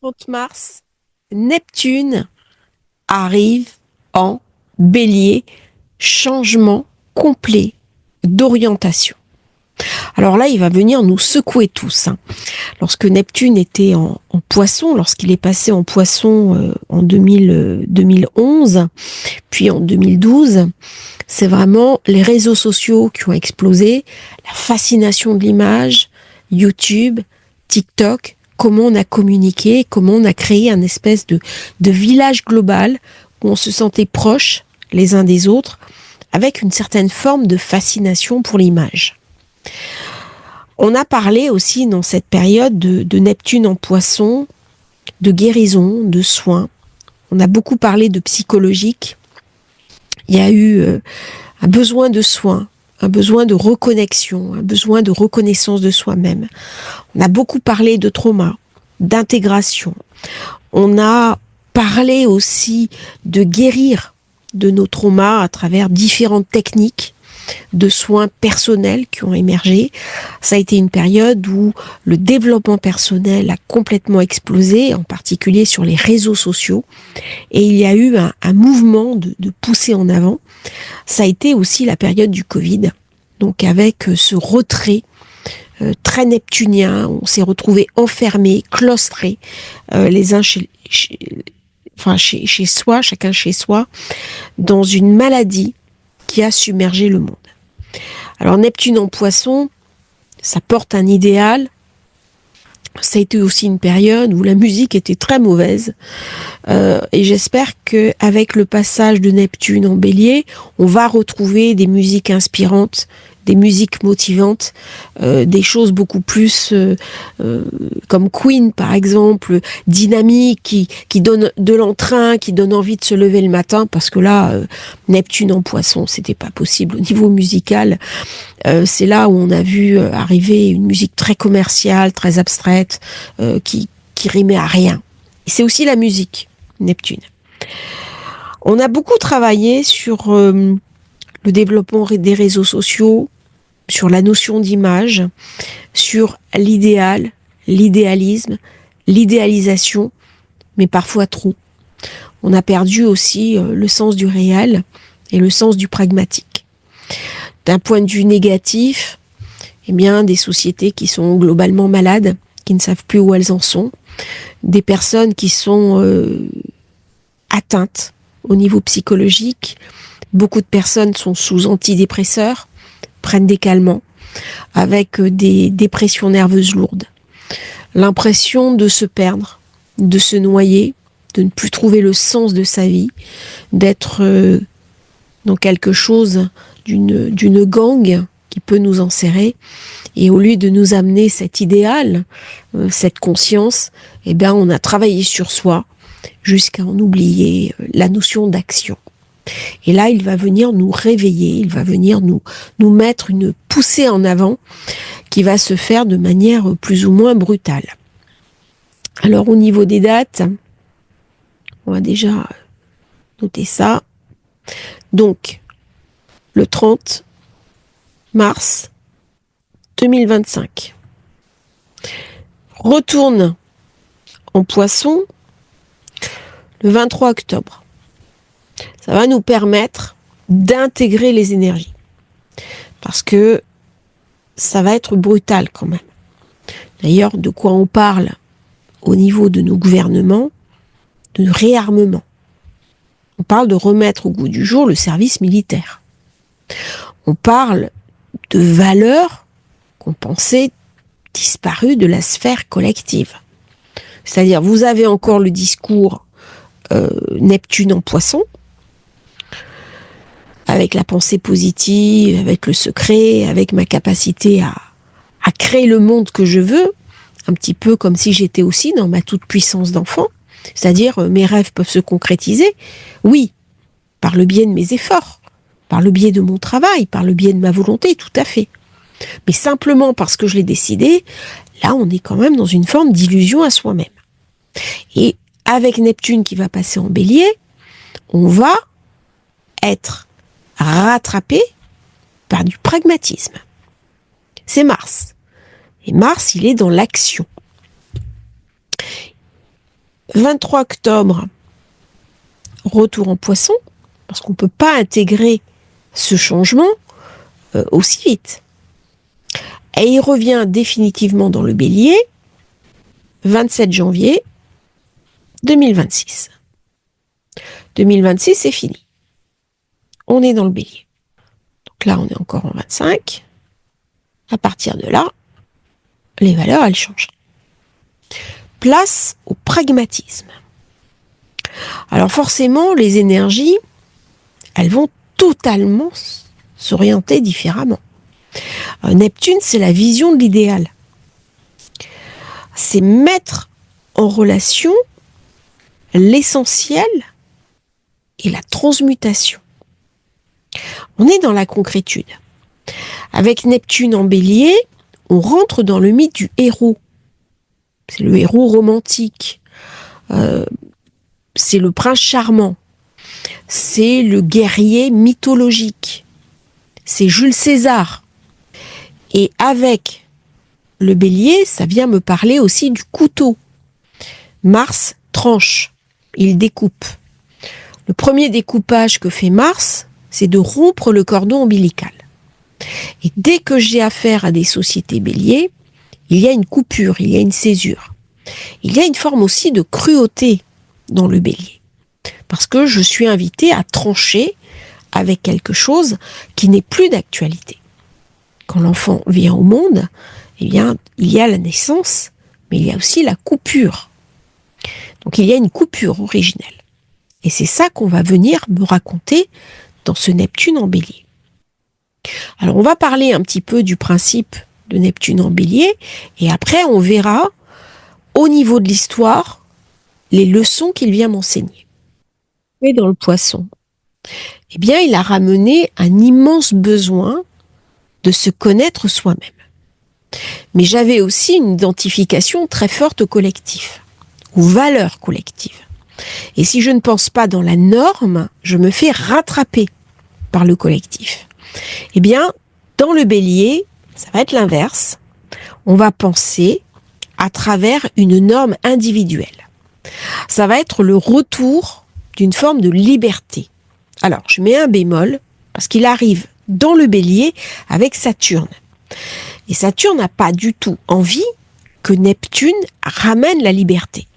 30 mars, Neptune arrive en Bélier, changement complet d'orientation. Alors là, il va venir nous secouer tous. Lorsque Neptune était en Poisson, lorsqu'il est passé en Poisson en 2011, puis en 2012, c'est vraiment les réseaux sociaux qui ont explosé, la fascination de l'image, YouTube, TikTok, comment on a communiqué, comment on a créé un espèce de village global où on se sentait proches les uns des autres, avec une certaine forme de fascination pour l'image. On a parlé aussi dans cette période de Neptune en Poisson, de guérison, de soins. On a beaucoup parlé de psychologique. Il y a eu un besoin de soins, un besoin de reconnexion, un besoin de reconnaissance de soi-même. On a beaucoup parlé de trauma, d'intégration. On a parlé aussi de guérir de nos traumas à travers différentes techniques de soins personnels qui ont émergé. Ça a été une période où le développement personnel a complètement explosé, en particulier sur les réseaux sociaux. Et il y a eu un mouvement de pousser en avant. Ça a été aussi la période du Covid. Donc avec ce retrait très neptunien, on s'est retrouvés enfermés, claustrés, les uns chez soi, chacun chez soi, dans une maladie qui a submergé le monde. Alors Neptune en Poisson, ça porte un idéal. Ça a été aussi une période où la musique était très mauvaise. Et j'espère qu'avec le passage de Neptune en Bélier, on va retrouver des musiques inspirantes, des musiques motivantes, des choses beaucoup plus comme Queen par exemple, dynamique, qui donne de l'entrain, qui donne envie de se lever le matin, parce que là, Neptune en Poisson, c'était pas possible au niveau musical. C'est là où on a vu arriver une musique très commerciale, très abstraite, qui rimait à rien. Et c'est aussi la musique, Neptune. On a beaucoup travaillé sur le développement des réseaux sociaux, sur la notion d'image, sur l'idéal, l'idéalisme, l'idéalisation, mais parfois trop. On a perdu aussi le sens du réel et le sens du pragmatique. D'un point de vue négatif, eh bien, des sociétés qui sont globalement malades, qui ne savent plus où elles en sont, des personnes qui sont atteintes au niveau psychologique. Beaucoup de personnes sont sous antidépresseurs, prennent des calmants, avec des dépressions nerveuses lourdes. L'impression de se perdre, de se noyer, de ne plus trouver le sens de sa vie, d'être dans quelque chose d'une gangue qui peut nous enserrer. Et au lieu de nous amener cet idéal, cette conscience, eh bien, on a travaillé sur soi jusqu'à en oublier la notion d'action. Et là, il va venir nous réveiller, il va venir nous mettre une poussée en avant qui va se faire de manière plus ou moins brutale. Alors, au niveau des dates, on va déjà noter ça. Donc, le 30 mars 2025. Retourne en Poisson le 23 octobre. Ça va nous permettre d'intégrer les énergies. Parce que ça va être brutal quand même. D'ailleurs, de quoi on parle au niveau de nos gouvernements? De réarmement. On parle de remettre au goût du jour le service militaire. On parle de valeurs qu'on pensait disparues de la sphère collective. C'est-à-dire, vous avez encore le discours Neptune en Poisson, avec la pensée positive, avec le secret, avec ma capacité à créer le monde que je veux, un petit peu comme si j'étais aussi dans ma toute-puissance d'enfant, c'est-à-dire mes rêves peuvent se concrétiser, oui, par le biais de mes efforts, par le biais de mon travail, par le biais de ma volonté, tout à fait. Mais simplement parce que je l'ai décidé, là on est quand même dans une forme d'illusion à soi-même. Et avec Neptune qui va passer en Bélier, on va être rattrapé par du pragmatisme. C'est Mars. Et Mars, il est dans l'action. 23 octobre, retour en Poisson, parce qu'on ne peut pas intégrer ce changement aussi vite. Et il revient définitivement dans le Bélier, 27 janvier 2026. 2026, c'est fini. On est dans le Bélier. Donc là, on est encore en 25. À partir de là, les valeurs, elles changent. Place au pragmatisme. Alors forcément, les énergies, elles vont totalement s'orienter différemment. Neptune, c'est la vision de l'idéal. C'est mettre en relation l'essentiel et la transmutation. On est dans la concrétude. Avec Neptune en Bélier, on rentre dans le mythe du héros. C'est le héros romantique. C'est le prince charmant. C'est le guerrier mythologique. C'est Jules César. Et avec le Bélier, ça vient me parler aussi du couteau. Mars tranche, il découpe. Le premier découpage que fait Mars, c'est de rompre le cordon ombilical. Et dès que j'ai affaire à des sociétés Bélier, il y a une coupure, il y a une césure. Il y a une forme aussi de cruauté dans le Bélier. Parce que je suis invitée à trancher avec quelque chose qui n'est plus d'actualité. Quand l'enfant vient au monde, eh bien, il y a la naissance, mais il y a aussi la coupure. Donc il y a une coupure originelle. Et c'est ça qu'on va venir me raconter dans ce Neptune en Bélier. Alors on va parler un petit peu du principe de Neptune en Bélier, et après on verra, au niveau de l'histoire, les leçons qu'il vient m'enseigner. Et dans le Poisson, eh bien il a ramené un immense besoin de se connaître soi-même. Mais j'avais aussi une identification très forte au collectif, aux valeurs collectives. Et si je ne pense pas dans la norme, je me fais rattraper par le collectif. Eh bien, dans le Bélier, ça va être l'inverse. On va penser à travers une norme individuelle. Ça va être le retour d'une forme de liberté. Alors, je mets un bémol, parce qu'il arrive dans le Bélier avec Saturne. Et Saturne n'a pas du tout envie que Neptune ramène la liberté.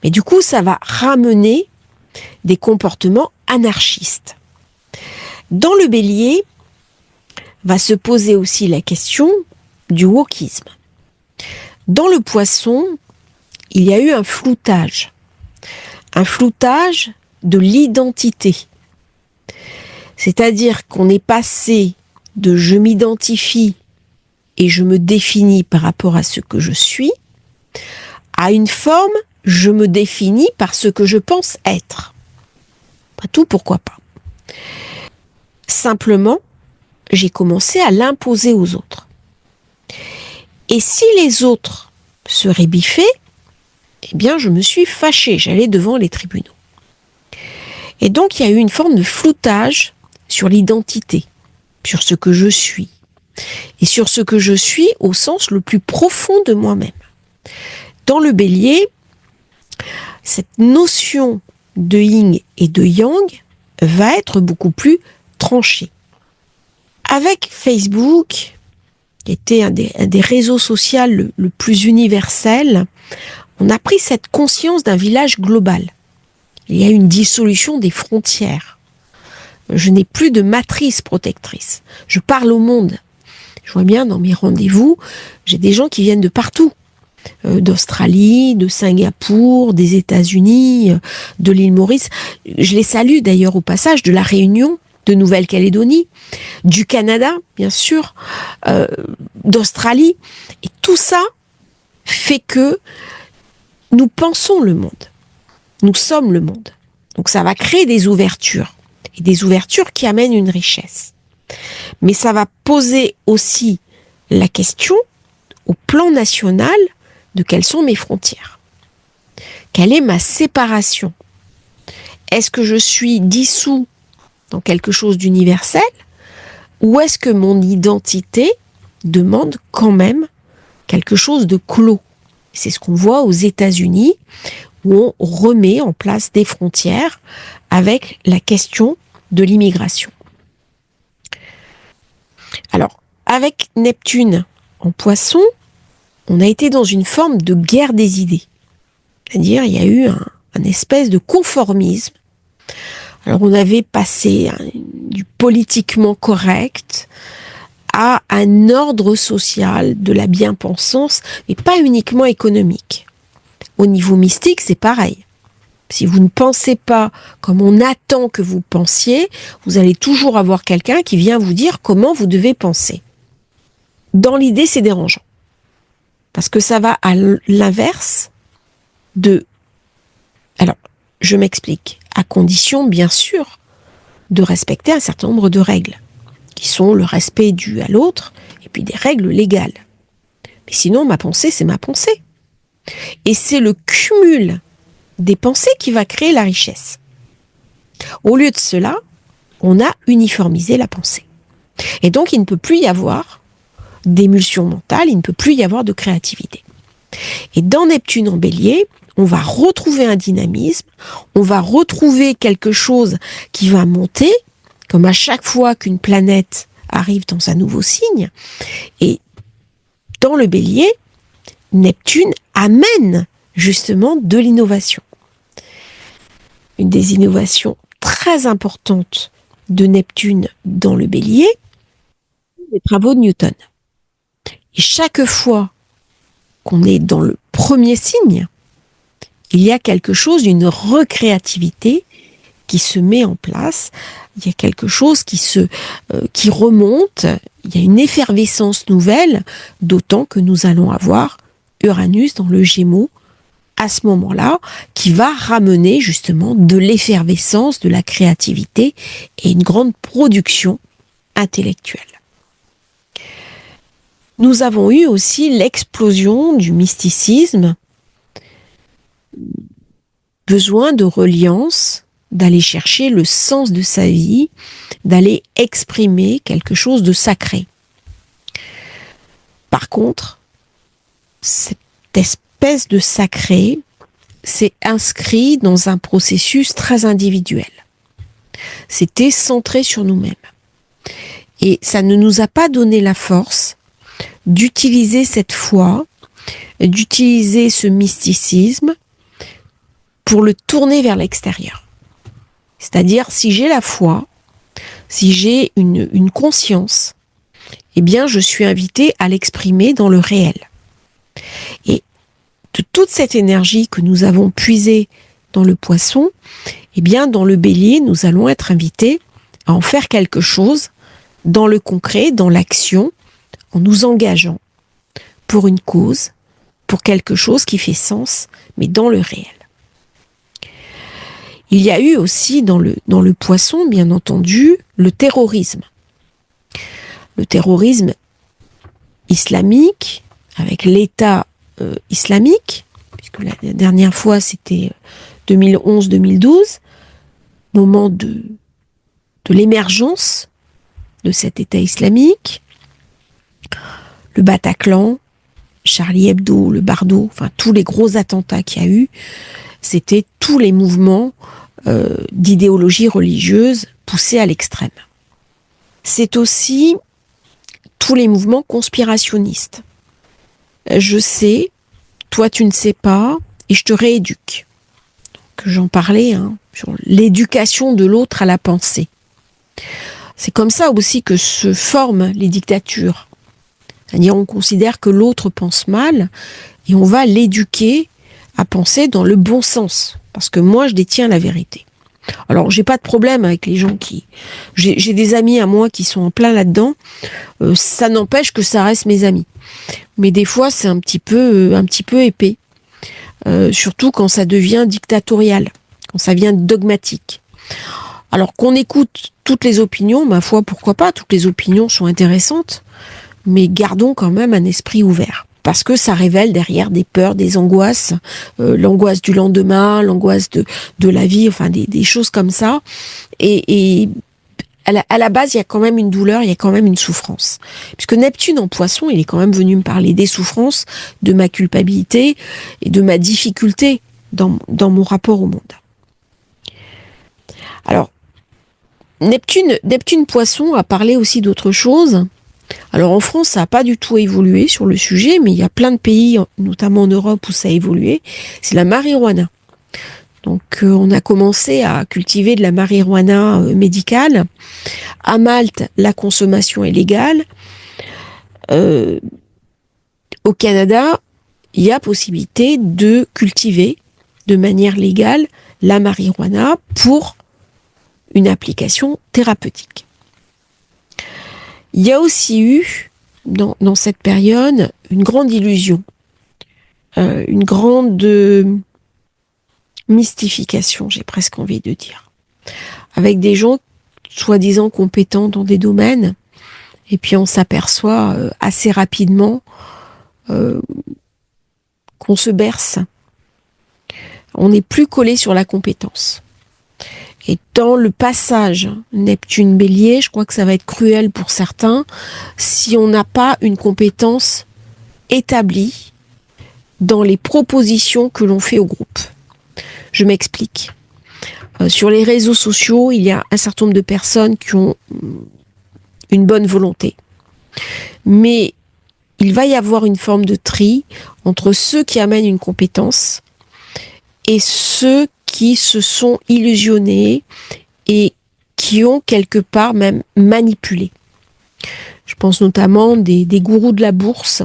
Mais du coup, ça va ramener des comportements anarchistes. Dans le Bélier, va se poser aussi la question du wokisme. Dans le Poisson, il y a eu un floutage de l'identité. C'est-à-dire qu'on est passé de je m'identifie et je me définis par rapport à ce que je suis, à une forme je me définis par ce que je pense être. Pas tout, pourquoi pas. Simplement, j'ai commencé à l'imposer aux autres. Et si les autres seraient biffés, eh bien je me suis fâchée, j'allais devant les tribunaux. Et donc il y a eu une forme de floutage sur l'identité, sur ce que je suis, et sur ce que je suis au sens le plus profond de moi-même. Dans le Bélier, cette notion de yin et de yang va être beaucoup plus tranchée. Avec Facebook, qui était un des réseaux sociaux le plus universel, on a pris cette conscience d'un village global. Il y a une dissolution des frontières. Je n'ai plus de matrice protectrice. Je parle au monde. Je vois bien dans mes rendez-vous, j'ai des gens qui viennent de partout. D'Australie, de Singapour, des États-Unis, de l'île Maurice. Je les salue d'ailleurs au passage, de la Réunion, de Nouvelle-Calédonie, du Canada, bien sûr, d'Australie. Et tout ça fait que nous pensons le monde. Nous sommes le monde. Donc ça va créer des ouvertures. Et des ouvertures qui amènent une richesse. Mais ça va poser aussi la question, au plan national, de quelles sont mes frontières. Quelle est ma séparation? Est-ce que je suis dissous dans quelque chose d'universel? Ou est-ce que mon identité demande quand même quelque chose de clos? C'est ce qu'on voit aux États-Unis, où on remet en place des frontières avec la question de l'immigration. Alors, avec Neptune en Poisson, on a été dans une forme de guerre des idées. C'est-à-dire, il y a eu un espèce de conformisme. Alors, on avait passé du politiquement correct à un ordre social de la bien-pensance, mais pas uniquement économique. Au niveau mystique, c'est pareil. Si vous ne pensez pas comme on attend que vous pensiez, vous allez toujours avoir quelqu'un qui vient vous dire comment vous devez penser. Dans l'idée, c'est dérangeant. Parce que ça va à l'inverse de... Alors, je m'explique. À condition, bien sûr, de respecter un certain nombre de règles, qui sont le respect dû à l'autre, et puis des règles légales. Mais sinon, ma pensée, c'est ma pensée. Et c'est le cumul des pensées qui va créer la richesse. Au lieu de cela, on a uniformisé la pensée. Et donc, il ne peut plus y avoir d'émulsion mentale, il ne peut plus y avoir de créativité. Et dans Neptune en Bélier, on va retrouver un dynamisme, on va retrouver quelque chose qui va monter, comme à chaque fois qu'une planète arrive dans un nouveau signe. Et dans le Bélier, Neptune amène justement de l'innovation. Une des innovations très importantes de Neptune dans le Bélier, les travaux de Newton. Et chaque fois qu'on est dans le premier signe, il y a quelque chose d'une recréativité qui se met en place. Il y a quelque chose qui remonte. Il y a une effervescence nouvelle, d'autant que nous allons avoir Uranus dans le Gémeaux à ce moment-là, qui va ramener justement de l'effervescence, de la créativité et une grande production intellectuelle. Nous avons eu aussi l'explosion du mysticisme, besoin de reliance, d'aller chercher le sens de sa vie, d'aller exprimer quelque chose de sacré. Par contre, cette espèce de sacré s'est inscrit dans un processus très individuel. C'était centré sur nous-mêmes. Et ça ne nous a pas donné la force d'utiliser cette foi, d'utiliser ce mysticisme pour le tourner vers l'extérieur. C'est-à-dire, si j'ai la foi, si j'ai une conscience, eh bien, je suis invitée à l'exprimer dans le réel. Et de toute cette énergie que nous avons puisée dans le Poisson, eh bien, dans le Bélier, nous allons être invités à en faire quelque chose dans le concret, dans l'action, en nous engageant pour une cause, pour quelque chose qui fait sens, mais dans le réel. Il y a eu aussi dans le Poisson, bien entendu, le terrorisme. Le terrorisme islamique, avec l'État islamique, puisque la dernière fois c'était 2011-2012, moment de l'émergence de cet État islamique, le Bataclan, Charlie Hebdo, le Bardo, enfin tous les gros attentats qu'il y a eu, c'était tous les mouvements d'idéologie religieuse poussés à l'extrême. C'est aussi tous les mouvements conspirationnistes. Je sais, toi tu ne sais pas, et je te rééduque. Donc, j'en parlais, sur l'éducation de l'autre à la pensée. C'est comme ça aussi que se forment les dictatures. C'est-à-dire on considère que l'autre pense mal et on va l'éduquer à penser dans le bon sens. Parce que moi, je détiens la vérité. Alors, j'ai pas de problème avec les gens qui... J'ai des amis à moi qui sont en plein là-dedans. Ça n'empêche que ça reste mes amis. Mais des fois, c'est un petit peu épais. Surtout quand ça devient dictatorial. Quand ça devient dogmatique. Alors qu'on écoute toutes les opinions, ma foi, pourquoi pas, toutes les opinions sont intéressantes, mais gardons quand même un esprit ouvert. Parce que ça révèle derrière des peurs, des angoisses, l'angoisse du lendemain, l'angoisse de la vie, enfin des choses comme ça. Et à la base, il y a quand même une douleur, il y a quand même une souffrance. Puisque Neptune en Poisson, il est quand même venu me parler des souffrances, de ma culpabilité et de ma difficulté dans mon rapport au monde. Alors, Neptune Poisson a parlé aussi d'autre chose. Alors en France, ça n'a pas du tout évolué sur le sujet, mais il y a plein de pays, notamment en Europe, où ça a évolué. C'est la marijuana. Donc on a commencé à cultiver de la marijuana médicale. À Malte, la consommation est légale. Au Canada, il y a possibilité de cultiver de manière légale la marijuana pour une application thérapeutique. Il y a aussi eu, dans cette période, une grande illusion, une grande mystification, j'ai presque envie de dire, avec des gens soi-disant compétents dans des domaines, et puis on s'aperçoit assez rapidement qu'on se berce. On n'est plus collé sur la compétence. Et dans le passage Neptune-Bélier, je crois que ça va être cruel pour certains si on n'a pas une compétence établie dans les propositions que l'on fait au groupe. Je m'explique. Sur les réseaux sociaux, il y a un certain nombre de personnes qui ont une bonne volonté. Mais il va y avoir une forme de tri entre ceux qui amènent une compétence et ceux qui se sont illusionnés et qui ont quelque part même manipulé. Je pense notamment des gourous de la bourse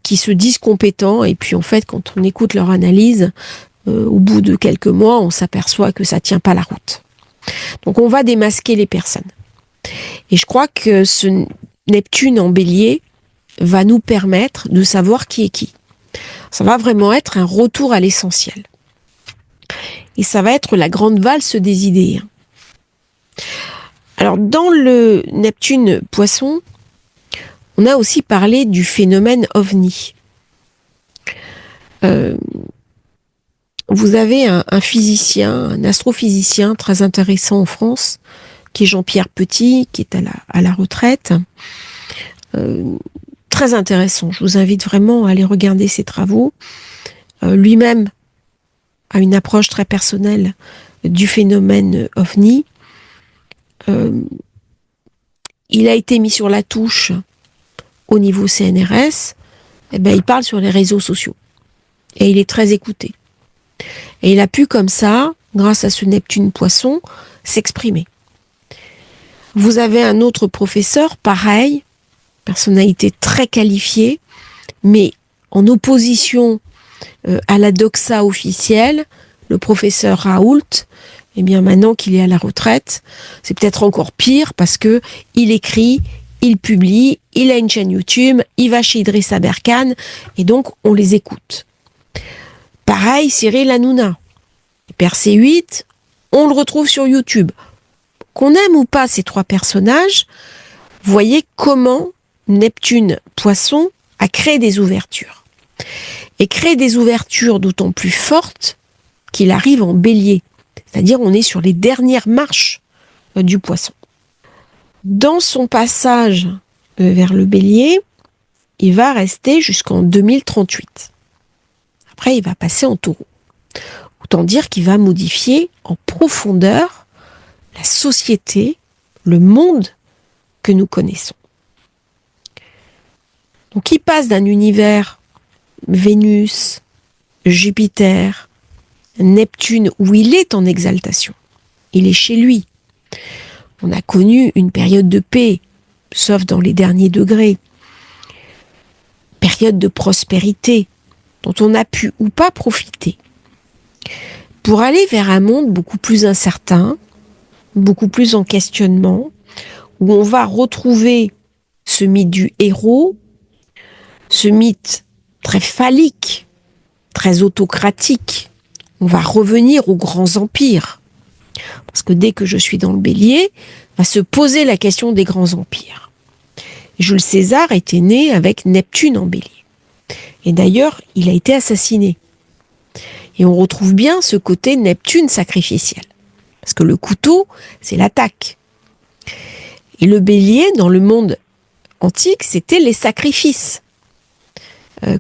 qui se disent compétents et puis en fait quand on écoute leur analyse, au bout de quelques mois, on s'aperçoit que ça tient pas la route. Donc on va démasquer les personnes. Et je crois que ce Neptune en Bélier va nous permettre de savoir qui est qui. Ça va vraiment être un retour à l'essentiel. Et ça va être la grande valse des idées. Alors, dans le Neptune Poisson, on a aussi parlé du phénomène OVNI. Vous avez un physicien, un astrophysicien très intéressant en France, qui est Jean-Pierre Petit, qui est à la retraite. Très intéressant. Je vous invite vraiment à aller regarder ses travaux. Lui-même a une approche très personnelle du phénomène OVNI. Il a été mis sur la touche au niveau CNRS. Il parle sur les réseaux sociaux. Et il est très écouté. Et il a pu comme ça, grâce à ce Neptune Poisson, s'exprimer. Vous avez un autre professeur, pareil, personnalité très qualifiée, mais en opposition à la doxa officielle, le professeur Raoult, eh bien maintenant qu'il est à la retraite, c'est peut-être encore pire parce que il écrit, il publie, il a une chaîne YouTube, il va chez Idriss Aberkane et donc on les écoute. Pareil, Cyril Hanouna, Percé 8, on le retrouve sur YouTube. Qu'on aime ou pas ces trois personnages, voyez comment Neptune Poisson a créé des ouvertures. Et créé des ouvertures d'autant plus fortes qu'il arrive en Bélier. C'est-à-dire on est sur les dernières marches du Poisson. Dans son passage vers le Bélier, il va rester jusqu'en 2038. Après, il va passer en Taureau. Autant dire qu'il va modifier en profondeur la société, le monde que nous connaissons. Donc il passe d'un univers Vénus, Jupiter, Neptune, où il est en exaltation. Il est chez lui. On a connu une période de paix, sauf dans les derniers degrés. Période de prospérité, dont on a pu ou pas profiter. Pour aller vers un monde beaucoup plus incertain, beaucoup plus en questionnement, où on va retrouver ce mythe du héros, ce mythe très phallique, très autocratique. On va revenir aux grands empires. Parce que dès que je suis dans le Bélier, va se poser la question des grands empires. Jules César était né avec Neptune en Bélier. Et d'ailleurs, il a été assassiné. Et on retrouve bien ce côté Neptune sacrificiel. Parce que le couteau, c'est l'attaque. Et le Bélier, dans le monde antique, c'était les sacrifices.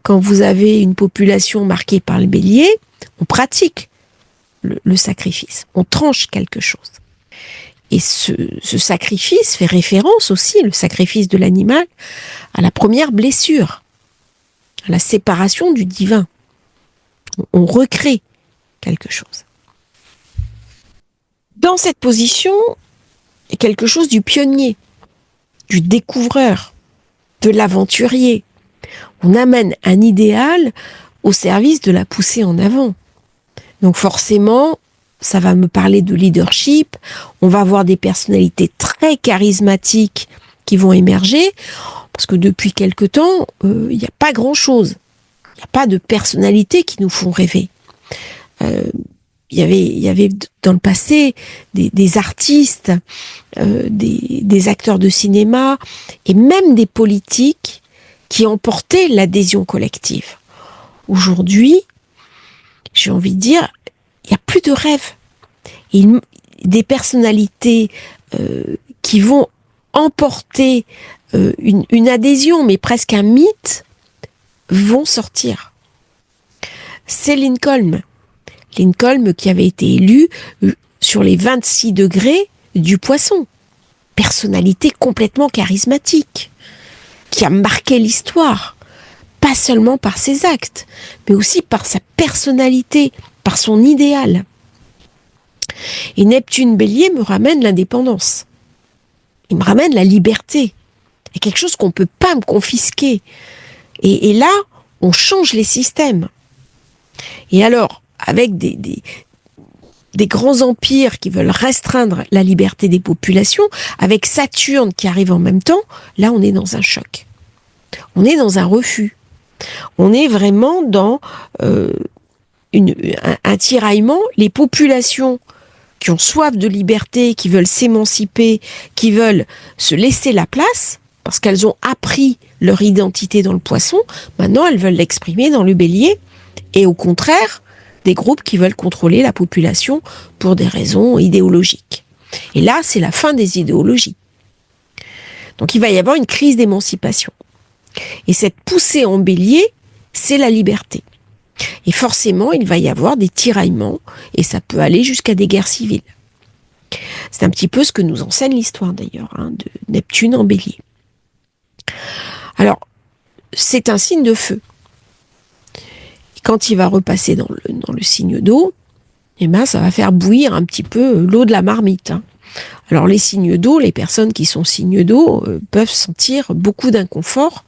Quand vous avez une population marquée par le Bélier, on pratique le sacrifice, on tranche quelque chose. Et ce sacrifice fait référence aussi, le sacrifice de l'animal, à la première blessure, à la séparation du divin. On recrée quelque chose. Dans cette position, il y a quelque chose du pionnier, du découvreur, de l'aventurier. On amène un idéal au service de la poussée en avant. Donc forcément, ça va me parler de leadership, on va avoir des personnalités très charismatiques qui vont émerger, parce que depuis quelque temps, il n'y a pas grand-chose. Il n'y a pas de personnalités qui nous font rêver. Il y avait dans le passé des artistes, des acteurs de cinéma, et même des politiques qui emportaient l'adhésion collective. Aujourd'hui, j'ai envie de dire, il n'y a plus de rêve. Des personnalités qui vont emporter une adhésion, mais presque un mythe, vont sortir. C'est Lincoln. Lincoln qui avait été élu sur les 26 degrés du Poisson. Personnalité complètement charismatique, qui a marqué l'histoire. Pas seulement par ses actes, mais aussi par sa personnalité, par son idéal. Et Neptune Bélier me ramène l'indépendance. Il me ramène la liberté. Il y a quelque chose qu'on ne peut pas me confisquer. Et là, on change les systèmes. Et alors, avec des grands empires qui veulent restreindre la liberté des populations, avec Saturne qui arrive en même temps, là, on est dans un choc. On est dans un refus. On est vraiment dans un tiraillement. Les populations qui ont soif de liberté, qui veulent s'émanciper, qui veulent se laisser la place, parce qu'elles ont appris leur identité dans le Poisson, maintenant elles veulent l'exprimer dans le Bélier, et au contraire, des groupes qui veulent contrôler la population pour des raisons idéologiques. Et là, c'est la fin des idéologies. Donc il va y avoir une crise d'émancipation. Et cette poussée en Bélier, c'est la liberté. Et forcément, il va y avoir des tiraillements, et ça peut aller jusqu'à des guerres civiles. C'est un petit peu ce que nous enseigne l'histoire d'ailleurs, de Neptune en Bélier. Alors, c'est un signe de feu. Et quand il va repasser dans le signe d'eau, eh ben, ça va faire bouillir un petit peu l'eau de la marmite. Alors les signes d'eau, les personnes qui sont signes d'eau peuvent sentir beaucoup d'inconfort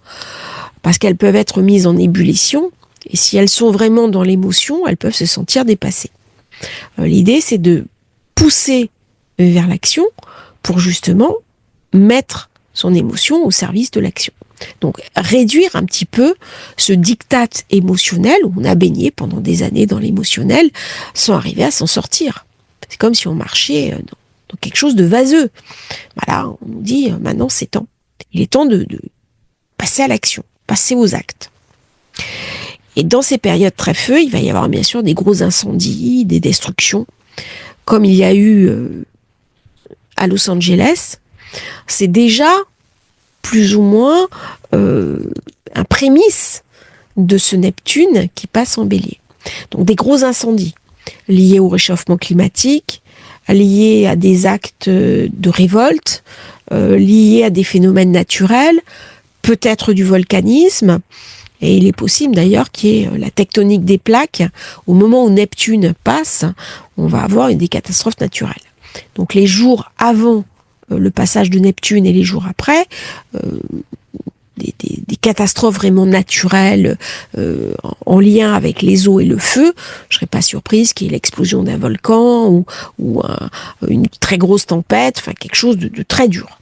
parce qu'elles peuvent être mises en ébullition et si elles sont vraiment dans l'émotion, elles peuvent se sentir dépassées. L'idée, c'est de pousser vers l'action pour justement mettre son émotion au service de l'action. Donc réduire un petit peu ce diktat émotionnel où on a baigné pendant des années dans l'émotionnel sans arriver à s'en sortir. C'est comme si on marchait dans quelque chose de vaseux. Voilà, on nous dit maintenant c'est temps. Il est temps de passer à l'action, passer aux actes. Et dans ces périodes très feu, il va y avoir bien sûr des gros incendies, des destructions, comme il y a eu à Los Angeles. C'est déjà plus ou moins un prémisse de ce Neptune qui passe en Bélier. Donc des gros incendies liés au réchauffement climatique, liés à des actes de révolte, liés à des phénomènes naturels, peut-être du volcanisme, et il est possible d'ailleurs qu'il y ait la tectonique des plaques. Au moment où Neptune passe, on va avoir des catastrophes naturelles. Donc les jours avant le passage de Neptune et les jours après, des catastrophes vraiment naturelles en lien avec les eaux et le feu, je ne serais pas surprise qu'il y ait l'explosion d'un volcan ou une très grosse tempête, enfin quelque chose de très dur.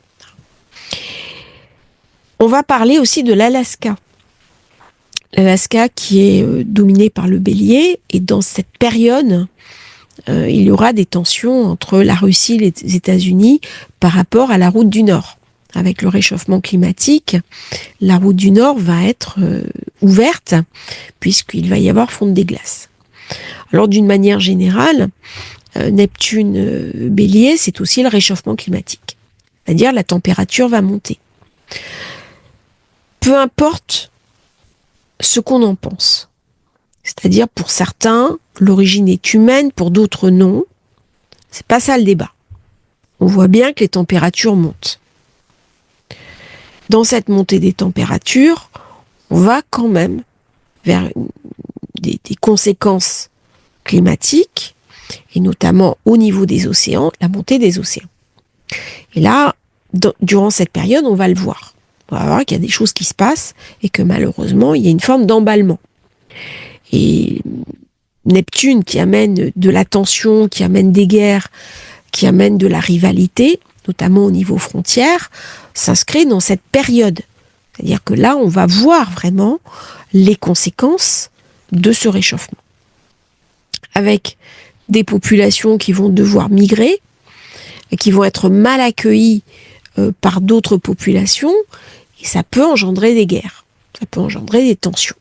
On va parler aussi de l'Alaska. L'Alaska qui est dominé par le Bélier, et dans cette période, il y aura des tensions entre la Russie et les États-Unis par rapport à la route du Nord. Avec le réchauffement climatique, la route du Nord va être ouverte puisqu'il va y avoir fonte des glaces. Alors d'une manière générale, Neptune Bélier, c'est aussi le réchauffement climatique. C'est-à-dire la température va monter. Peu importe ce qu'on en pense. C'est-à-dire, pour certains, l'origine est humaine, pour d'autres, non. C'est pas ça le débat. On voit bien que les températures montent. Dans cette montée des températures, on va quand même vers des conséquences climatiques, et notamment au niveau des océans, la montée des océans. Et là, durant cette période, on va le voir. On va voir qu'il y a des choses qui se passent et que malheureusement, il y a une forme d'emballement. Et Neptune, qui amène de la tension, qui amène des guerres, qui amène de la rivalité, notamment au niveau frontière, s'inscrit dans cette période. C'est-à-dire que là, on va voir vraiment les conséquences de ce réchauffement. Avec des populations qui vont devoir migrer et qui vont être mal accueillies par d'autres populations, et ça peut engendrer des guerres, ça peut engendrer des tensions.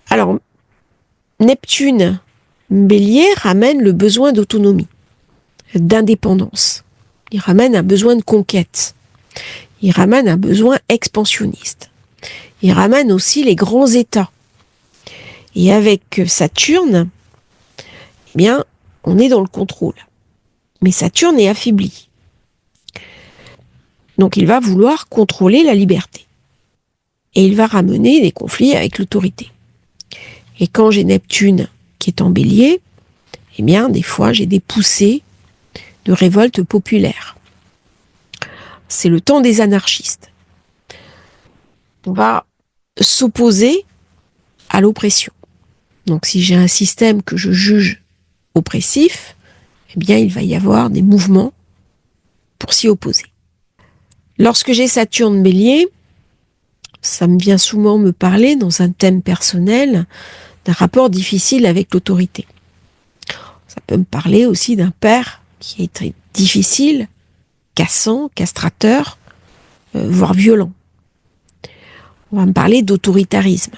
Alors, Neptune, Bélier, ramène le besoin d'autonomie, d'indépendance. Il ramène un besoin de conquête. Il ramène un besoin expansionniste. Il ramène aussi les grands États. Et avec Saturne, eh bien, on est dans le contrôle. Mais Saturne est affaibli. Donc il va vouloir contrôler la liberté. Et il va ramener des conflits avec l'autorité. Et quand j'ai Neptune qui est en Bélier, eh bien, des fois, j'ai des poussées de révolte populaire. C'est le temps des anarchistes. On va s'opposer à l'oppression. Donc si j'ai un système que je juge oppressif, eh bien il va y avoir des mouvements pour s'y opposer. Lorsque j'ai Saturne Bélier, ça me vient souvent me parler dans un thème personnel d'un rapport difficile avec l'autorité. Ça peut me parler aussi d'un père qui est très difficile, cassant, castrateur, voire violent. On va me parler d'autoritarisme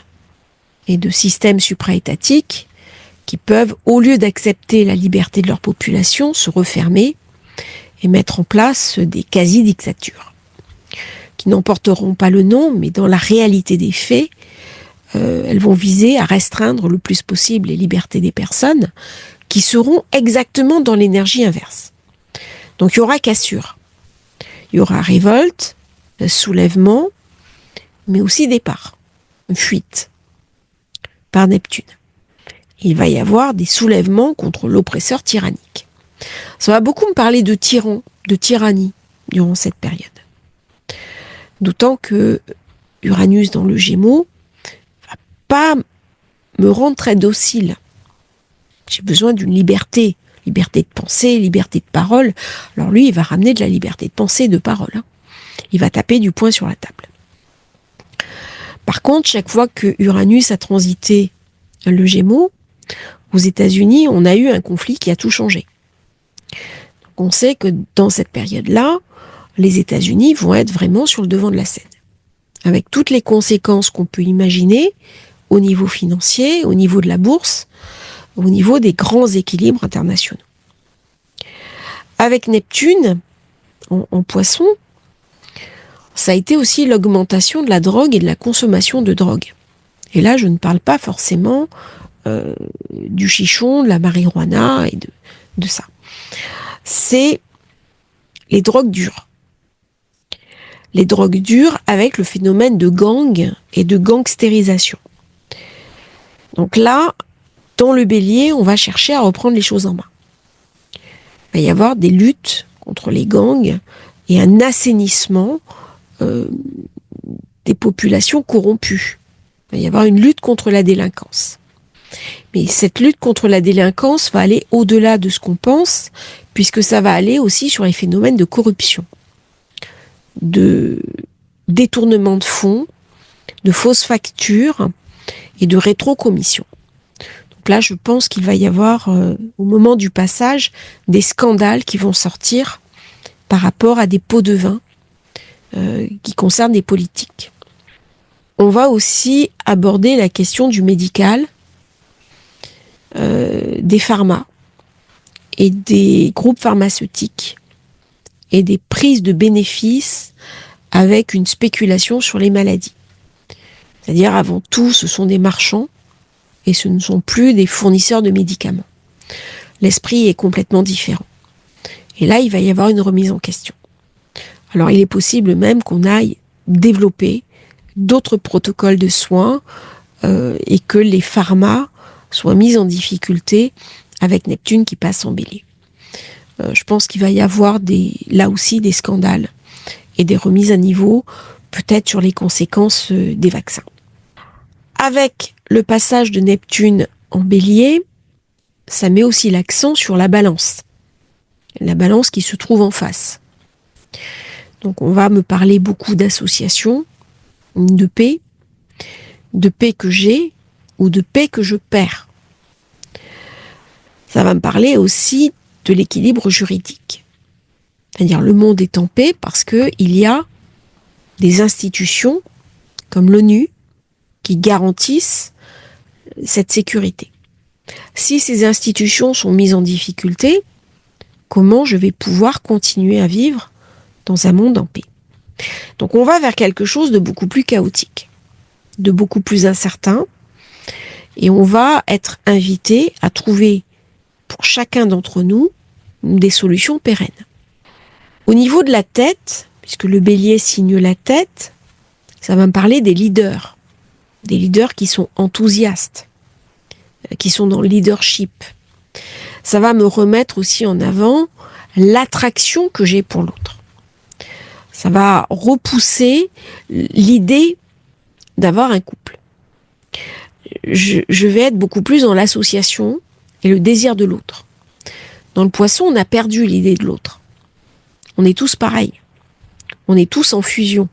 et de systèmes supraétatiques qui peuvent, au lieu d'accepter la liberté de leur population, se refermer et mettre en place des quasi-dictatures, qui n'en porteront pas le nom, mais dans la réalité des faits, elles vont viser à restreindre le plus possible les libertés des personnes, qui seront exactement dans l'énergie inverse. Donc il y aura cassure, il y aura révolte, soulèvement, mais aussi départ, fuite, par Neptune. Il va y avoir des soulèvements contre l'oppresseur tyrannique. Ça va beaucoup me parler de tyran, de tyrannie, durant cette période. D'autant que Uranus dans le Gémeaux va pas me rendre très docile. J'ai besoin d'une liberté, liberté de pensée, liberté de parole. Alors lui, il va ramener de la liberté de pensée et de parole. Il va taper du poing sur la table. Par contre, chaque fois que Uranus a transité le Gémeaux, aux États-Unis, on a eu un conflit qui a tout changé. Donc on sait que dans cette période-là, les États-Unis vont être vraiment sur le devant de la scène, avec toutes les conséquences qu'on peut imaginer au niveau financier, au niveau de la bourse, au niveau des grands équilibres internationaux. Avec Neptune, en Poisson, ça a été aussi l'augmentation de la drogue et de la consommation de drogue. Et là, je ne parle pas forcément du chichon, de la marijuana et de ça. C'est les drogues dures. Les drogues dures avec le phénomène de gang et de gangstérisation. Donc là, dans le Bélier, on va chercher à reprendre les choses en main. Il va y avoir des luttes contre les gangs et un assainissement des populations corrompues. Il va y avoir une lutte contre la délinquance. Mais cette lutte contre la délinquance va aller au-delà de ce qu'on pense, puisque ça va aller aussi sur les phénomènes de corruption, de détournement de fonds, de fausses factures et de rétrocommission. Donc là, je pense qu'il va y avoir, au moment du passage, des scandales qui vont sortir par rapport à des pots de vin qui concernent des politiques. On va aussi aborder la question du médical, des pharmas et des groupes pharmaceutiques et des prises de bénéfices avec une spéculation sur les maladies. C'est-à-dire, avant tout, ce sont des marchands et ce ne sont plus des fournisseurs de médicaments. L'esprit est complètement différent. Et là, il va y avoir une remise en question. Alors, il est possible même qu'on aille développer d'autres protocoles de soins et que les pharmas soient mis en difficulté avec Neptune qui passe en Bélier. Je pense qu'il va y avoir là aussi des scandales et des remises à niveau, peut-être sur les conséquences des vaccins. Avec le passage de Neptune en Bélier, ça met aussi l'accent sur la balance qui se trouve en face. Donc on va me parler beaucoup d'associations, de paix que j'ai ou de paix que je perds. Ça va me parler aussi de l'équilibre juridique. C'est-à-dire le monde est en paix parce qu'il y a des institutions comme l'ONU qui garantissent cette sécurité. Si ces institutions sont mises en difficulté, comment je vais pouvoir continuer à vivre dans un monde en paix? Donc on va vers quelque chose de beaucoup plus chaotique, de beaucoup plus incertain, et on va être invité à trouver pour chacun d'entre nous des solutions pérennes. Au niveau de la tête, puisque le Bélier signe la tête, ça va me parler des leaders qui sont enthousiastes, qui sont dans le leadership. Ça va me remettre aussi en avant l'attraction que j'ai pour l'autre. Ça va repousser l'idée d'avoir un couple. Je vais être beaucoup plus dans l'association et le désir de l'autre. Dans le Poisson, on a perdu l'idée de l'autre. On est tous pareils. On est tous en fusion.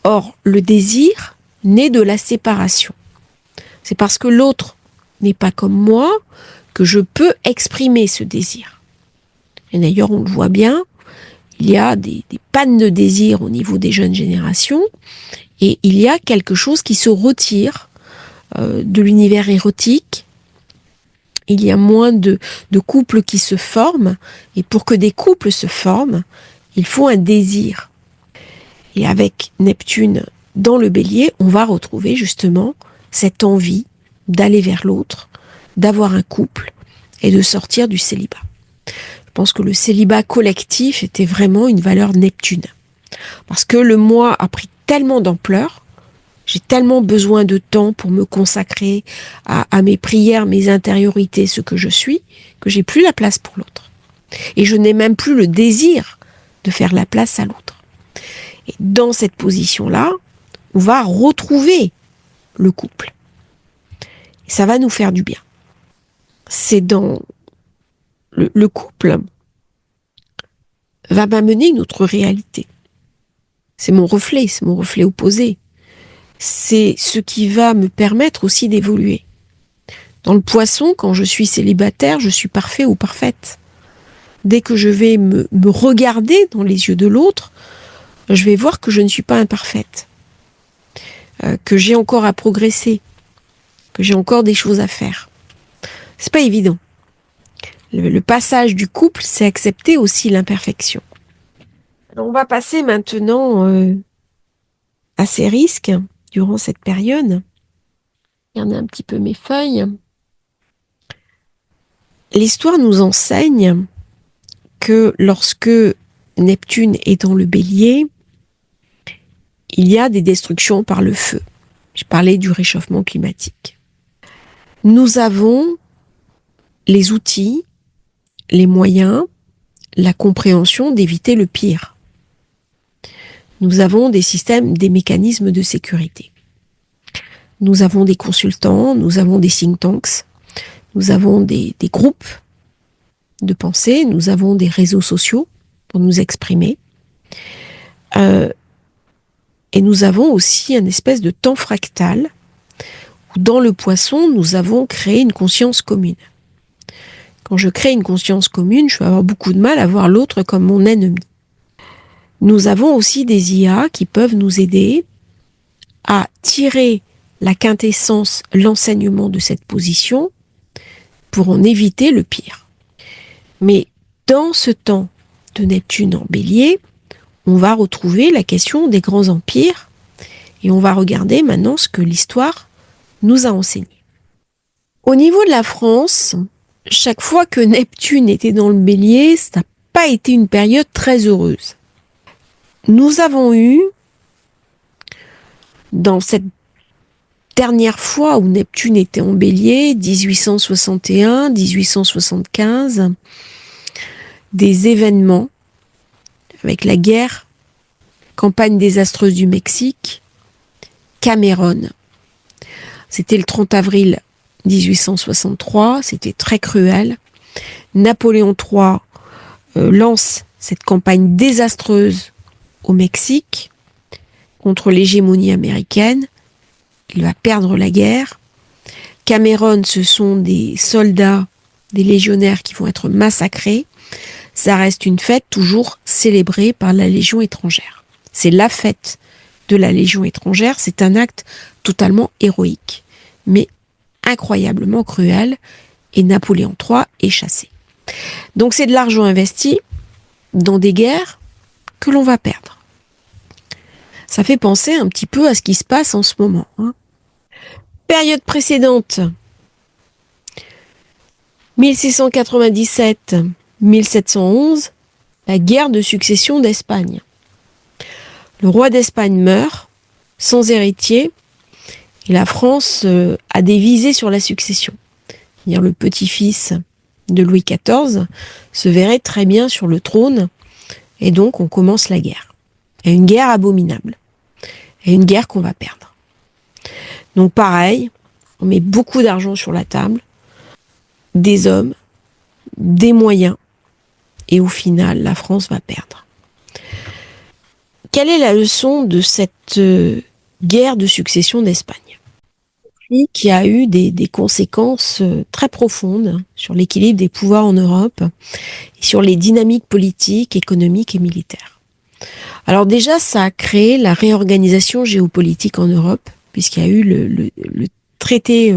Or, le désir naît de la séparation. C'est parce que l'autre n'est pas comme moi que je peux exprimer ce désir. Et d'ailleurs, on le voit bien, il y a des pannes de désir au niveau des jeunes générations et il y a quelque chose qui se retire de l'univers érotique. Il y a moins de couples qui se forment et pour que des couples se forment, il faut un désir. Et avec Neptune dans le Bélier, on va retrouver justement cette envie d'aller vers l'autre, d'avoir un couple et de sortir du célibat. Je pense que le célibat collectif était vraiment une valeur Neptune. Parce que le moi a pris tellement d'ampleur, j'ai tellement besoin de temps pour me consacrer à mes prières, mes intériorités, ce que je suis, que j'ai plus la place pour l'autre. Et je n'ai même plus le désir de faire la place à l'autre. Et dans cette position-là, on va retrouver le couple. Et ça va nous faire du bien. C'est dans le couple va m'amener une autre réalité. C'est mon reflet opposé. C'est ce qui va me permettre aussi d'évoluer. Dans le Poisson, quand je suis célibataire, je suis parfait ou parfaite. Dès que je vais me regarder dans les yeux de l'autre, je vais voir que je ne suis pas imparfaite, que j'ai encore à progresser, que j'ai encore des choses à faire. C'est pas évident. Le passage du couple, c'est accepter aussi l'imperfection. Alors on va passer maintenant à ces risques durant cette période. Regardez un petit peu mes feuilles. L'histoire nous enseigne que lorsque Neptune est dans le Bélier, il y a des destructions par le feu. Je parlais du réchauffement climatique. Nous avons les outils, les moyens, la compréhension d'éviter le pire. Nous avons des systèmes, des mécanismes de sécurité. Nous avons des consultants, nous avons des think tanks, nous avons des groupes de pensée, nous avons des réseaux sociaux pour nous exprimer. Et nous avons aussi un espèce de temps fractal où dans le Poisson, nous avons créé une conscience commune. Quand je crée une conscience commune, je vais avoir beaucoup de mal à voir l'autre comme mon ennemi. Nous avons aussi des IA qui peuvent nous aider à tirer la quintessence, l'enseignement de cette position pour en éviter le pire. Mais dans ce temps de Neptune en Bélier, on va retrouver la question des grands empires et on va regarder maintenant ce que l'histoire nous a enseigné. Au niveau de la France, chaque fois que Neptune était dans le Bélier, ça n'a pas été une période très heureuse. Nous avons eu, dans cette dernière fois où Neptune était en Bélier, 1861, 1875, des événements avec la guerre, campagne désastreuse du Mexique, Cameron. C'était le 30 avril 1863, c'était très cruel. Napoléon III lance cette campagne désastreuse au Mexique contre l'hégémonie américaine. Il va perdre la guerre. Cameron, ce sont des soldats, des légionnaires qui vont être massacrés. Ça reste une fête toujours célébrée par la Légion étrangère. C'est la fête de la Légion étrangère. C'est un acte totalement héroïque, mais incroyablement cruel. Et Napoléon III est chassé. Donc c'est de l'argent investi dans des guerres que l'on va perdre. Ça fait penser un petit peu à ce qui se passe en ce moment. Période précédente, 1697-1711, la guerre de succession d'Espagne. Le roi d'Espagne meurt, sans héritier, et la France a des visées sur la succession. C'est-à-dire le petit-fils de Louis XIV se verrait très bien sur le trône, et donc on commence la guerre. Et une guerre abominable. Et une guerre qu'on va perdre. Donc pareil, on met beaucoup d'argent sur la table, des hommes, des moyens, et au final, la France va perdre. Quelle est la leçon de cette guerre de succession d'Espagne ? Qui a eu des conséquences très profondes sur l'équilibre des pouvoirs en Europe et sur les dynamiques politiques, économiques et militaires. Alors déjà, ça a créé la réorganisation géopolitique en Europe, puisqu'il y a eu le traité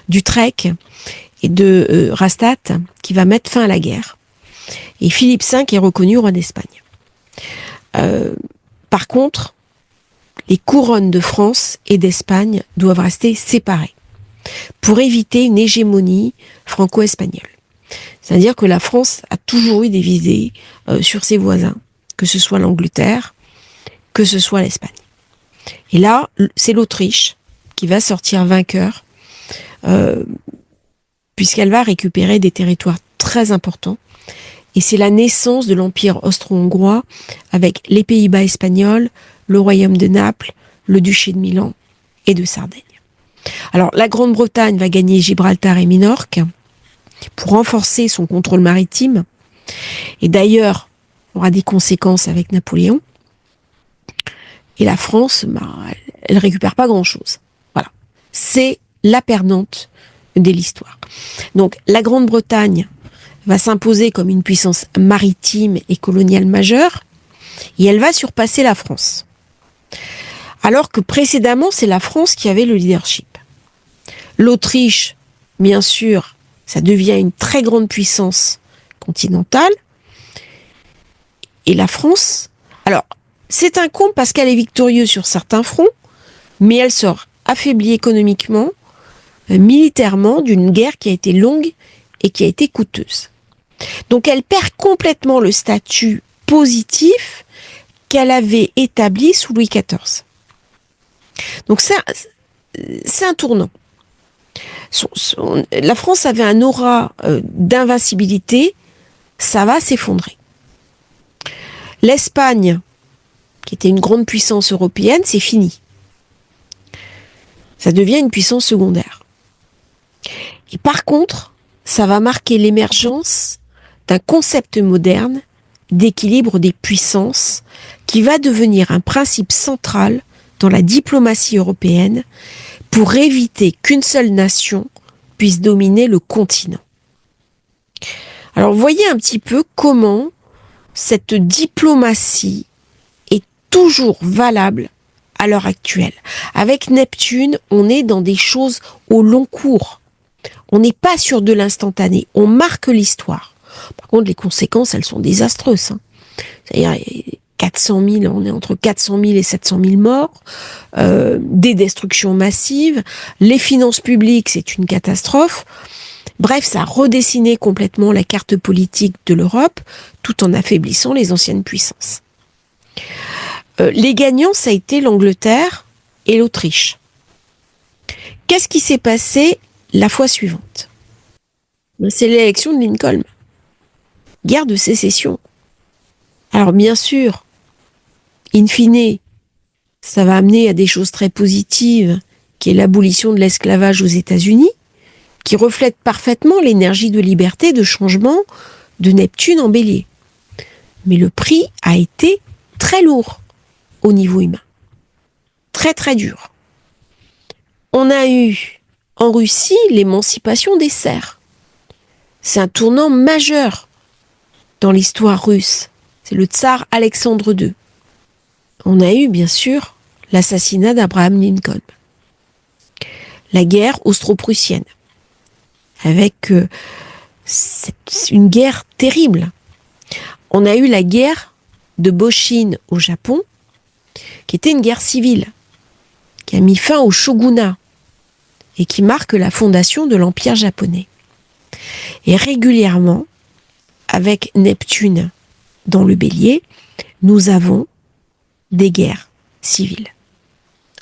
d'Utrecht et de Rastatt qui va mettre fin à la guerre. Et Philippe V est reconnu roi d'Espagne. Par contre, les couronnes de France et d'Espagne doivent rester séparées pour éviter une hégémonie franco-espagnole. C'est-à-dire que la France a toujours eu des visées sur ses voisins, que ce soit l'Angleterre, que ce soit l'Espagne. Et là, c'est l'Autriche qui va sortir vainqueur, puisqu'elle va récupérer des territoires très importants. Et c'est la naissance de l'Empire austro-hongrois avec les Pays-Bas espagnols, le royaume de Naples, le duché de Milan et de Sardaigne. Alors, la Grande-Bretagne va gagner Gibraltar et Minorque pour renforcer son contrôle maritime. Et d'ailleurs, on aura des conséquences avec Napoléon. Et la France, elle récupère pas grand-chose. Voilà. C'est la perdante de l'histoire. Donc, la Grande-Bretagne va s'imposer comme une puissance maritime et coloniale majeure, et elle va surpasser la France. Alors que précédemment, c'est la France qui avait le leadership. L'Autriche, bien sûr, ça devient une très grande puissance continentale. Et la France, alors, c'est un comble parce qu'elle est victorieuse sur certains fronts, mais elle sort affaiblie économiquement, militairement, d'une guerre qui a été longue et qui a été coûteuse. Donc elle perd complètement le statut positif qu'elle avait établi sous Louis XIV. Donc c'est un tournant. La France avait un aura d'invincibilité, ça va s'effondrer. L'Espagne, qui était une grande puissance européenne, c'est fini. Ça devient une puissance secondaire. Et par contre, ça va marquer l'émergence d'un concept moderne d'équilibre des puissances qui va devenir un principe central dans la diplomatie européenne pour éviter qu'une seule nation puisse dominer le continent. Alors, voyez un petit peu comment cette diplomatie est toujours valable à l'heure actuelle. Avec Neptune, on est dans des choses au long cours. On n'est pas sur de l'instantané. On marque l'histoire. Par contre, les conséquences, elles sont désastreuses. C'est-à-dire, 400 000, on est entre 400 000 et 700 000 morts, des destructions massives, les finances publiques, c'est une catastrophe. Bref, ça a redessiné complètement la carte politique de l'Europe, tout en affaiblissant les anciennes puissances. Les gagnants, ça a été l'Angleterre et l'Autriche. Qu'est-ce qui s'est passé la fois suivante? C'est l'élection de Lincoln. Guerre de sécession. Alors bien sûr, in fine, ça va amener à des choses très positives, qui est l'abolition de l'esclavage aux États-Unis, qui reflète parfaitement l'énergie de liberté, de changement de Neptune en Bélier. Mais le prix a été très lourd au niveau humain. Très très dur. On a eu en Russie l'émancipation des serfs. C'est un tournant majeur dans l'histoire russe. C'est le tsar Alexandre II. On a eu bien sûr l'assassinat d'Abraham Lincoln. La guerre austro-prussienne. Avec une guerre terrible. On a eu la guerre de Boshin au Japon, qui était une guerre civile, qui a mis fin au shogunat et qui marque la fondation de l'Empire japonais. Et régulièrement, avec Neptune dans le Bélier, nous avons des guerres civiles.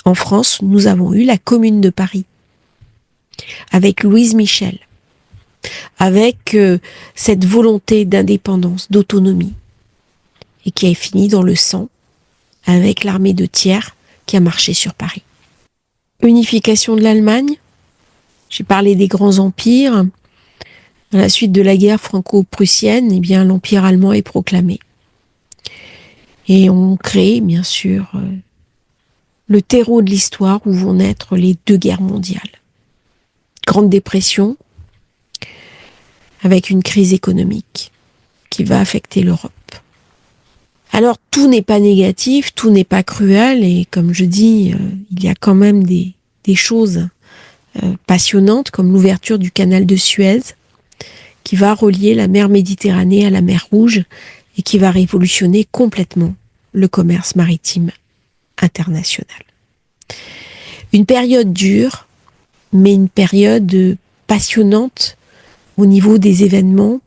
En France, nous avons eu la Commune de Paris, avec Louise Michel, avec cette volonté d'indépendance, d'autonomie, et qui a fini dans le sang, avec l'armée de Thiers qui a marché sur Paris. Unification de l'Allemagne, j'ai parlé des grands empires. À la suite de la guerre franco-prussienne, eh bien, l'empire allemand est proclamé. Et on crée, bien sûr, le terreau de l'histoire où vont naître les deux guerres mondiales. Grande dépression, avec une crise économique qui va affecter l'Europe. Alors, tout n'est pas négatif, tout n'est pas cruel, et comme je dis, il y a quand même des choses passionnantes, comme l'ouverture du canal de Suez, qui va relier la mer Méditerranée à la mer Rouge, et qui va révolutionner complètement le commerce maritime international. Une période dure, mais une période passionnante au niveau des événements,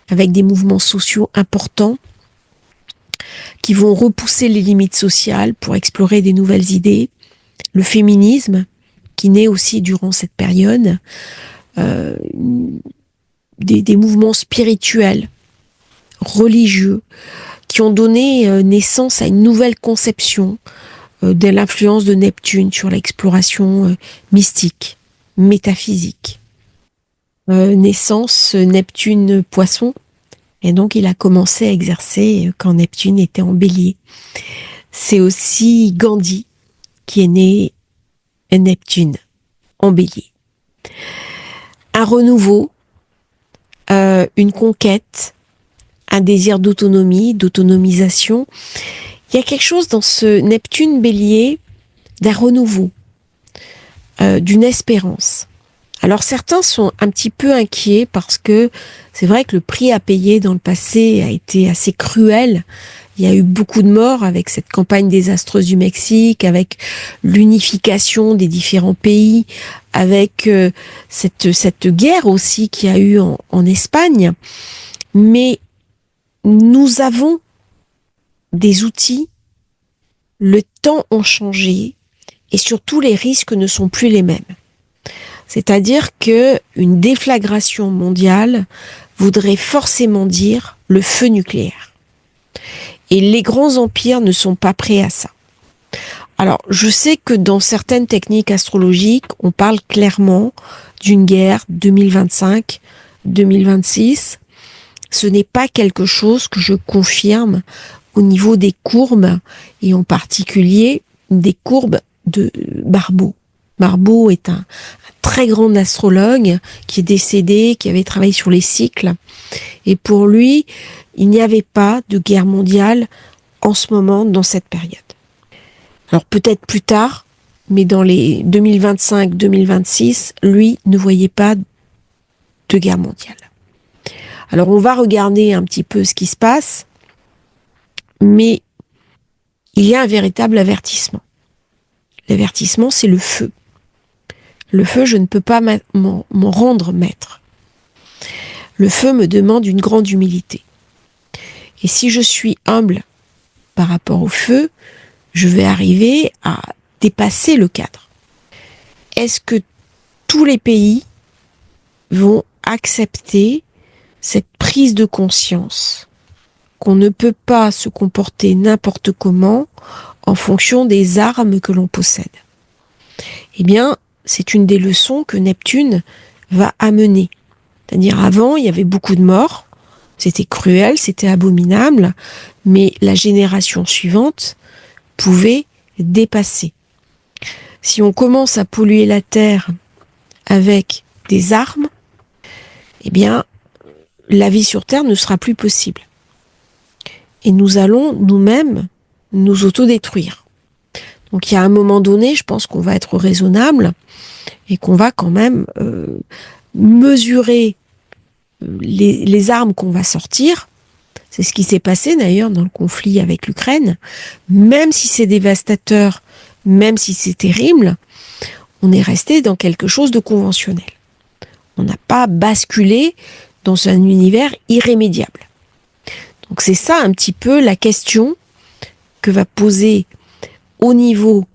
avec des mouvements sociaux importants qui vont repousser les limites sociales pour explorer des nouvelles idées. Le féminisme, qui naît aussi durant cette période, des mouvements spirituels, religieux, qui ont donné naissance à une nouvelle conception de l'influence de Neptune sur l'exploration mystique, métaphysique. Naissance Neptune-Poisson, et donc il a commencé à exercer quand Neptune était en Bélier. C'est aussi Gandhi qui est né Neptune en Bélier. Un renouveau, une conquête, un désir d'autonomie, d'autonomisation. Il y a quelque chose dans ce Neptune Bélier d'un renouveau, d'une espérance. Alors certains sont un petit peu inquiets parce que c'est vrai que le prix à payer dans le passé a été assez cruel. Il y a eu beaucoup de morts avec cette campagne désastreuse du Mexique, avec l'unification des différents pays, avec cette guerre aussi qu'il y a eu en Espagne. Mais nous avons des outils, le temps a changé et surtout les risques ne sont plus les mêmes. C'est-à-dire que une déflagration mondiale voudrait forcément dire le feu nucléaire. Et les grands empires ne sont pas prêts à ça. Alors, je sais que dans certaines techniques astrologiques, on parle clairement d'une guerre 2025-2026. Ce n'est pas quelque chose que je confirme au niveau des courbes, et en particulier des courbes de Barbeau. Barbeau est un très grand astrologue qui est décédé, qui avait travaillé sur les cycles. Et pour lui, il n'y avait pas de guerre mondiale en ce moment, dans cette période. Alors peut-être plus tard, mais dans les 2025-2026, lui ne voyait pas de guerre mondiale. Alors on va regarder un petit peu ce qui se passe, mais il y a un véritable avertissement. L'avertissement, c'est le feu. Le feu, je ne peux pas m'en rendre maître. Le feu me demande une grande humilité. Et si je suis humble par rapport au feu, je vais arriver à dépasser le cadre. Est-ce que tous les pays vont accepter cette prise de conscience qu'on ne peut pas se comporter n'importe comment en fonction des armes que l'on possède? Eh bien, c'est une des leçons que Neptune va amener. C'est-à-dire, avant, il y avait beaucoup de morts, c'était cruel, c'était abominable, mais la génération suivante pouvait dépasser. Si on commence à polluer la terre avec des armes, eh bien, la vie sur Terre ne sera plus possible. Et nous allons nous-mêmes nous autodétruire. Donc il y a un moment donné, je pense qu'on va être raisonnable et qu'on va quand même mesurer les armes qu'on va sortir. C'est ce qui s'est passé d'ailleurs dans le conflit avec l'Ukraine. Même si c'est dévastateur, même si c'est terrible, on est resté dans quelque chose de conventionnel. On n'a pas basculé dans un univers irrémédiable. Donc c'est ça un petit peu la question que va poser au niveau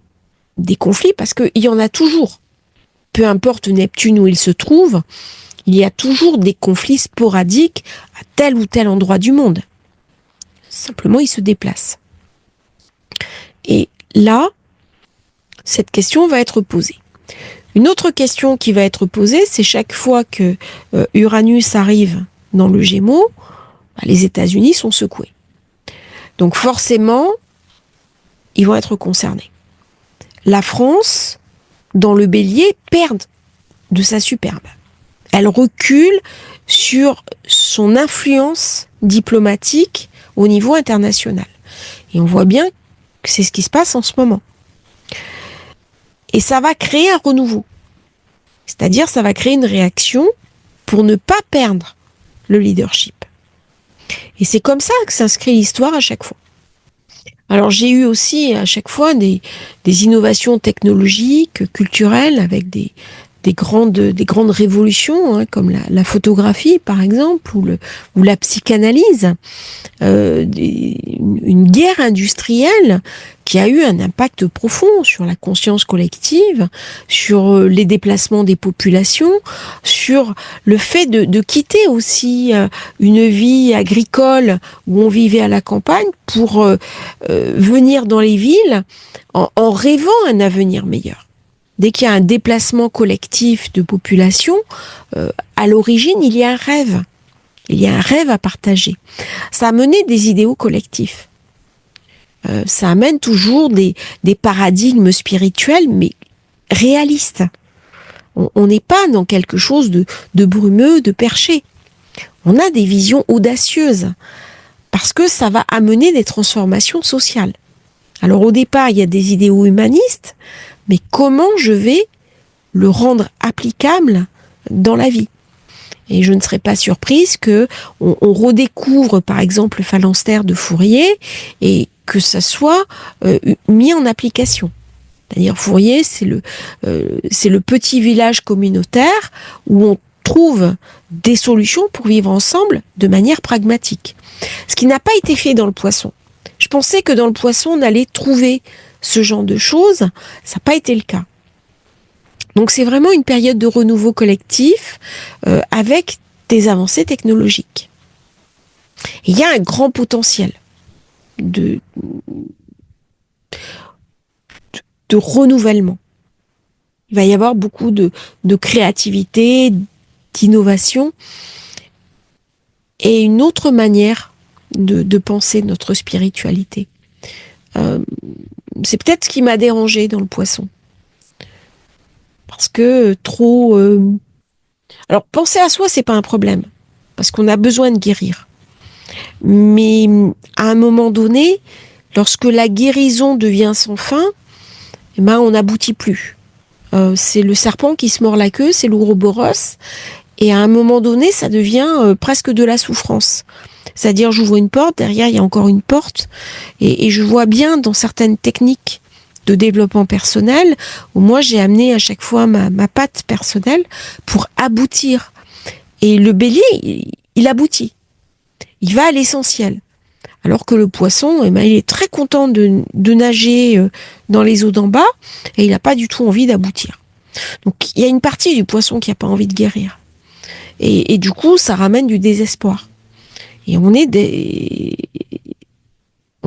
des conflits, parce qu'il y en a toujours. Peu importe Neptune où il se trouve, il y a toujours des conflits sporadiques à tel ou tel endroit du monde. Simplement, il se déplace. Et là, cette question va être posée. Une autre question qui va être posée, c'est chaque fois que Uranus arrive dans le Gémeaux, les États-Unis sont secoués. Donc forcément, ils vont être concernés. La France, dans le Bélier, perd de sa superbe. Elle recule sur son influence diplomatique au niveau international. Et on voit bien que c'est ce qui se passe en ce moment. Et ça va créer un renouveau. C'est-à-dire, ça va créer une réaction pour ne pas perdre le leadership. Et c'est comme ça que s'inscrit l'histoire à chaque fois. Alors j'ai eu aussi à chaque fois des innovations technologiques, culturelles, avec des grandes révolutions, comme la photographie par exemple, ou la psychanalyse, une guerre industrielle qui a eu un impact profond sur la conscience collective, sur les déplacements des populations, sur le fait de quitter aussi une vie agricole où on vivait à la campagne pour venir dans les villes en rêvant un avenir meilleur. Dès qu'il y a un déplacement collectif de population, à l'origine, il y a un rêve. Il y a un rêve à partager. Ça a mené des idéaux collectifs. Ça amène toujours des paradigmes spirituels, mais réalistes. On n'est pas dans quelque chose de brumeux, de perché. On a des visions audacieuses, parce que ça va amener des transformations sociales. Alors au départ, il y a des idéaux humanistes, mais comment je vais le rendre applicable dans la vie? Et je ne serais pas surprise que on redécouvre par exemple le phalanstère de Fourier et que ça soit mis en application. C'est-à-dire Fourier, c'est le petit village communautaire où on trouve des solutions pour vivre ensemble de manière pragmatique. Ce qui n'a pas été fait dans le poisson. Je pensais que dans le poisson, on allait trouver ce genre de choses. Ça n'a pas été le cas. Donc c'est vraiment une période de renouveau collectif avec des avancées technologiques. Et il y a un grand potentiel de renouvellement. Il va y avoir beaucoup de créativité, d'innovation et une autre manière de penser notre spiritualité. C'est peut-être ce qui m'a dérangé dans le poisson. Parce que trop... Alors, penser à soi, c'est pas un problème. Parce qu'on a besoin de guérir. Mais à un moment donné, lorsque la guérison devient sans fin, on n'aboutit plus. C'est le serpent qui se mord la queue, c'est l'ouroboros. Et à un moment donné, ça devient presque de la souffrance. C'est-à-dire, j'ouvre une porte, derrière, il y a encore une porte. Et je vois bien dans certaines techniques de développement personnel, où moi, j'ai amené à chaque fois ma patte personnelle pour aboutir. Et le bélier, il aboutit. Il va à l'essentiel. Alors que le poisson, eh ben, il est très content de nager dans les eaux d'en bas et il n'a pas du tout envie d'aboutir. Donc il y a une partie du poisson qui n'a pas envie de guérir. Et du coup, ça ramène du désespoir. Et on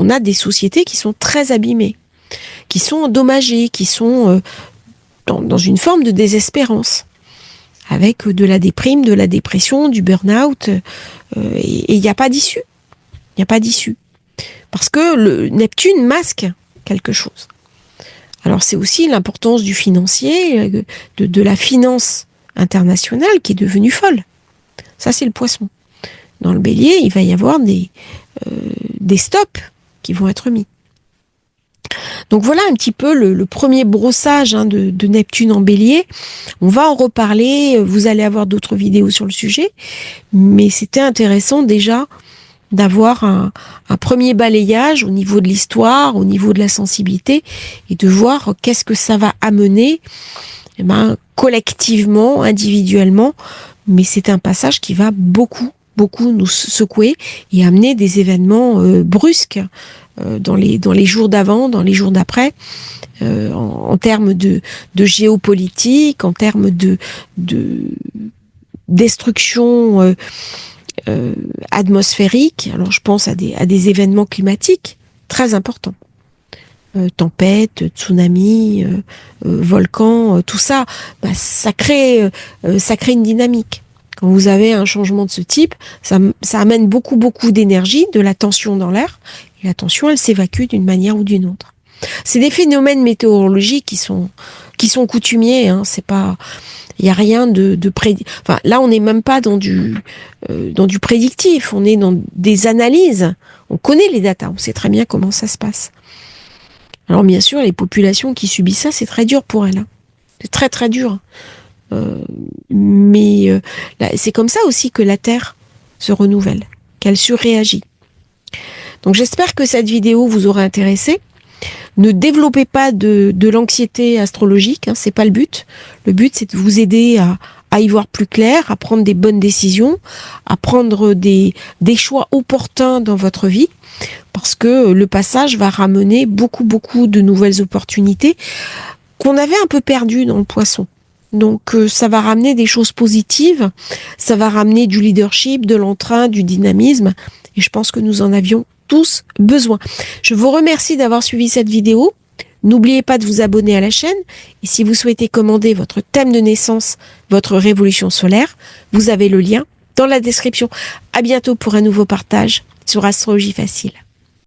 a des sociétés qui sont très abîmées, qui sont endommagées, qui sont dans une forme de désespérance, avec de la déprime, de la dépression, du burn-out, et il n'y a pas d'issue. Il n'y a pas d'issue. Parce que le Neptune masque quelque chose. Alors c'est aussi l'importance du financier, de la finance internationale qui est devenue folle. Ça, c'est le poisson. Dans le bélier, il va y avoir des stops qui vont être mis. Donc voilà un petit peu le premier brossage de Neptune en bélier. On va en reparler, vous allez avoir d'autres vidéos sur le sujet, mais c'était intéressant déjà d'avoir un premier balayage au niveau de l'histoire, au niveau de la sensibilité, et de voir qu'est-ce que ça va amener collectivement, individuellement, mais c'est un passage qui va beaucoup nous secouer et amener des événements brusques dans les jours d'avant, dans les jours d'après, en termes de géopolitique, en termes de destruction atmosphérique. Alors je pense à des événements climatiques très importants. Tempête, tsunami, volcan, tout ça, ça crée une dynamique. Quand vous avez un changement de ce type, ça amène beaucoup d'énergie, de la tension dans l'air, et la tension, elle s'évacue d'une manière ou d'une autre. C'est des phénomènes météorologiques qui sont coutumiers, hein, c'est pas, il y a rien de enfin là on n'est même pas dans du prédictif, on est dans des analyses, on connaît les datas, on sait très bien comment ça se passe. Alors bien sûr, les populations qui subissent ça, c'est très dur pour elles. Hein. C'est très très dur. Mais c'est comme ça aussi que la Terre se renouvelle, qu'elle surréagit. Donc j'espère que cette vidéo vous aura intéressé. Ne développez pas de l'anxiété astrologique, hein, c'est pas le but. Le but, c'est de vous aider à y voir plus clair, à prendre des bonnes décisions, à prendre des choix opportuns dans votre vie, parce que le passage va ramener beaucoup de nouvelles opportunités qu'on avait un peu perdues dans le poisson. Donc ça va ramener des choses positives, ça va ramener du leadership, de l'entrain, du dynamisme, et je pense que nous en avions tous besoin. Je vous remercie d'avoir suivi cette vidéo. N'oubliez pas de vous abonner à la chaîne, et si vous souhaitez commander votre thème de naissance, votre révolution solaire, vous avez le lien dans la description. À bientôt pour un nouveau partage sur Astrologie Facile.